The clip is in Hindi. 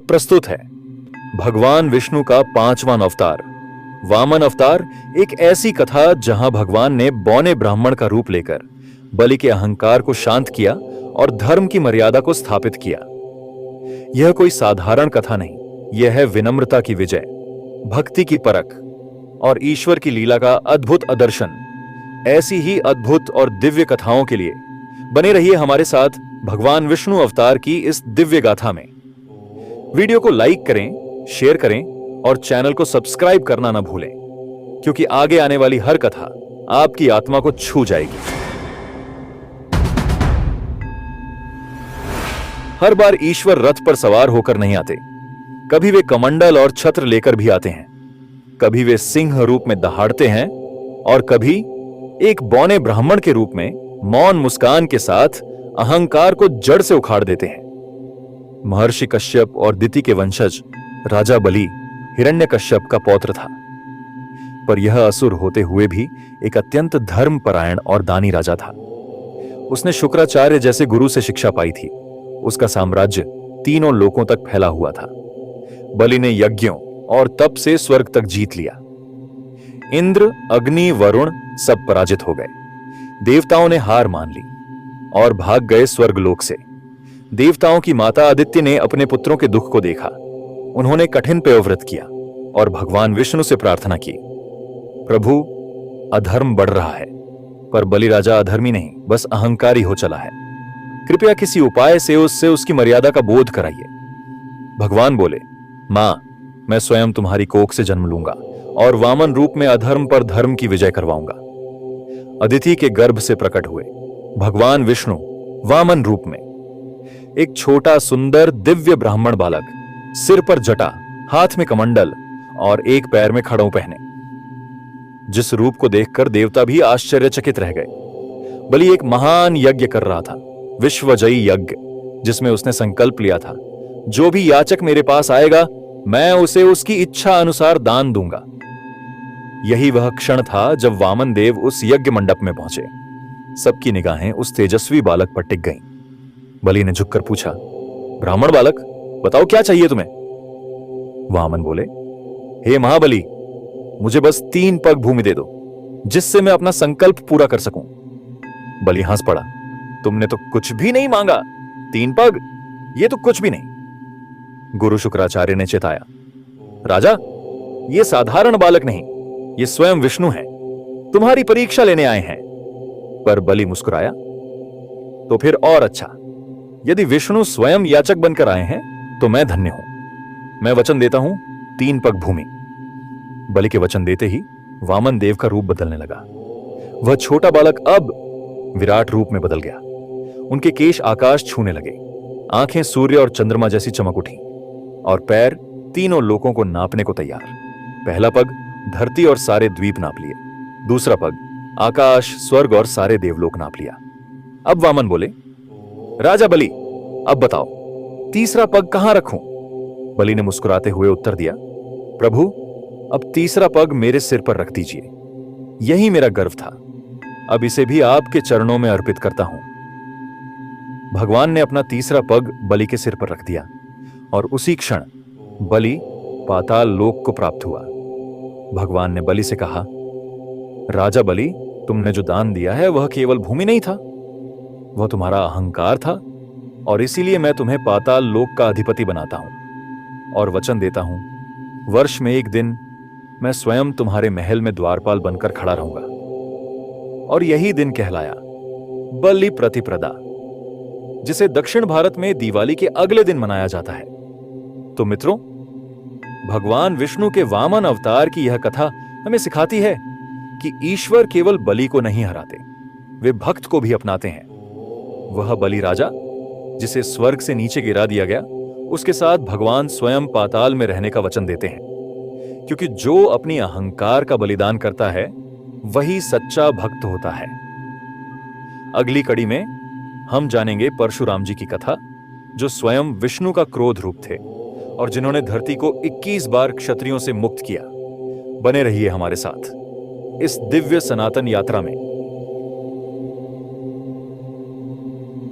अब प्रस्तुत है भगवान विष्णु का 5वां अवतार वामन अवतार। एक ऐसी कथा जहां भगवान ने बौने ब्राह्मण का रूप लेकर बलि के अहंकार को शांत किया और धर्म की मर्यादा को स्थापित किया। यह कोई साधारण कथा नहीं, यह है विनम्रता की विजय, भक्ति की परख और ईश्वर की लीला का अद्भुत आदर्शन। ऐसी ही अद्भुत और दिव्य कथाओं के लिए बने रहिए हमारे साथ भगवान विष्णु अवतार की इस दिव्य गाथा में। वीडियो को लाइक करें, शेयर करें और चैनल को सब्सक्राइब करना ना भूलें, क्योंकि आगे आने वाली हर कथा आपकी आत्मा को छू जाएगी। हर बार ईश्वर रथ पर सवार होकर नहीं आते, कभी वे कमंडल और छत्र लेकर भी आते हैं, कभी वे सिंह रूप में दहाड़ते हैं और कभी एक बौने ब्राह्मण के रूप में मौन मुस्कान के साथ अहंकार को जड़ से उखाड़ देते हैं। महर्षि कश्यप और दिति के वंशज राजा बलि हिरण्यकश्यप का पौत्र था, पर यह असुर होते हुए भी एक अत्यंत धर्मपरायण और दानी राजा था। उसने शुक्राचार्य जैसे गुरु से शिक्षा पाई थी। उसका साम्राज्य तीनों लोकों तक फैला हुआ था। बलि ने यज्ञों और तप से स्वर्ग तक जीत लिया। इंद्र, अग्नि, वरुण सब पराजित हो गए। देवताओं ने हार मान ली और भाग गए स्वर्गलोक से। देवताओं की माता आदित्य ने अपने पुत्रों के दुख को देखा। उन्होंने कठिन पयोव्रत किया और भगवान विष्णु से प्रार्थना की, प्रभु अधर्म बढ़ रहा है, पर बलि राजा अधर्मी नहीं, बस अहंकारी हो चला है। कृपया किसी उपाय से उससे उसकी मर्यादा का बोध कराइए। भगवान बोले, मां, मैं स्वयं तुम्हारी कोख से जन्म लूंगा और वामन रूप में अधर्म पर धर्म की विजय करवाऊंगा। अदिति के गर्भ से प्रकट हुए भगवान विष्णु वामन रूप में एक छोटा सुंदर दिव्य ब्राह्मण बालक, सिर पर जटा, हाथ में कमंडल और एक पैर में खड़ों पहने। जिस रूप को देखकर देवता भी आश्चर्यचकित रह गए। बलि एक महान यज्ञ कर रहा था, विश्वजयी यज्ञ, जिसमें उसने संकल्प लिया था, जो भी याचक मेरे पास आएगा मैं उसे उसकी इच्छा अनुसार दान दूंगा। यही वह क्षण था जब वामन देव उस यज्ञ मंडप में पहुंचे। सबकी निगाहें उस तेजस्वी बालक पर टिक गईं। बलि ने झुककर पूछा, ब्राह्मण बालक, बताओ क्या चाहिए तुम्हें? वामन बोले, हे महाबली, मुझे बस 3 पग भूमि दे दो, जिससे मैं अपना संकल्प पूरा कर सकूं। बलि हंस पड़ा, तुमने तो कुछ भी नहीं मांगा, 3 पग, ये तो कुछ भी नहीं। गुरु शुक्राचार्य ने चेताया, राजा, ये साधारण बालक नहीं, ये स्वयं विष्णु हैं, तुम्हारी परीक्षा लेने आए हैं। पर बलि मुस्कुराया, तो फिर और अच्छा, यदि विष्णु स्वयं याचक बनकर आए हैं तो मैं धन्य हूं। मैं वचन देता हूं 3 पग भूमि। बलि के वचन देते ही वामन देव का रूप बदलने लगा। वह छोटा बालक अब विराट रूप में बदल गया। उनके केश आकाश छूने लगे, आंखें सूर्य और चंद्रमा जैसी चमक उठी और पैर तीनों लोकों को नापने को तैयार। पहला पग धरती और सारे द्वीप नाप लिए, दूसरा पग आकाश, स्वर्ग और सारे देवलोक नाप लिया। अब वामन बोले, राजा बलि, अब बताओ तीसरा पग कहां रखूं? बलि ने मुस्कुराते हुए उत्तर दिया, प्रभु, अब तीसरा पग मेरे सिर पर रख दीजिए। यही मेरा गर्व था, अब इसे भी आपके चरणों में अर्पित करता हूं। भगवान ने अपना तीसरा पग बलि के सिर पर रख दिया और उसी क्षण बलि पाताल लोक को प्राप्त हुआ। भगवान ने बलि से कहा, राजा बलि, तुमने जो दान दिया है वह केवल भूमि नहीं था, वह तुम्हारा अहंकार था, और इसीलिए मैं तुम्हें पाताल लोक का अधिपति बनाता हूं और वचन देता हूं, वर्ष में एक दिन मैं स्वयं तुम्हारे महल में द्वारपाल बनकर खड़ा रहूंगा। और यही दिन कहलाया बलि प्रतिप्रदा, जिसे दक्षिण भारत में दिवाली के अगले दिन मनाया जाता है। तो मित्रों, भगवान विष्णु के वामन अवतार की यह कथा हमें सिखाती है कि ईश्वर केवल बलि को नहीं हराते, वे भक्त को भी अपनाते हैं। वह बलि राजा जिसे स्वर्ग से नीचे गिरा दिया गया, उसके साथ भगवान स्वयं पाताल में रहने का वचन देते हैं, क्योंकि जो अपनी अहंकार का बलिदान करता है वही सच्चा भक्त होता है। अगली कड़ी में हम जानेंगे परशुराम जी की कथा, जो स्वयं विष्णु का क्रोध रूप थे और जिन्होंने धरती को 21 बार क्षत्रियों से मुक्त किया। बने रहिए हमारे साथ इस दिव्य सनातन यात्रा में।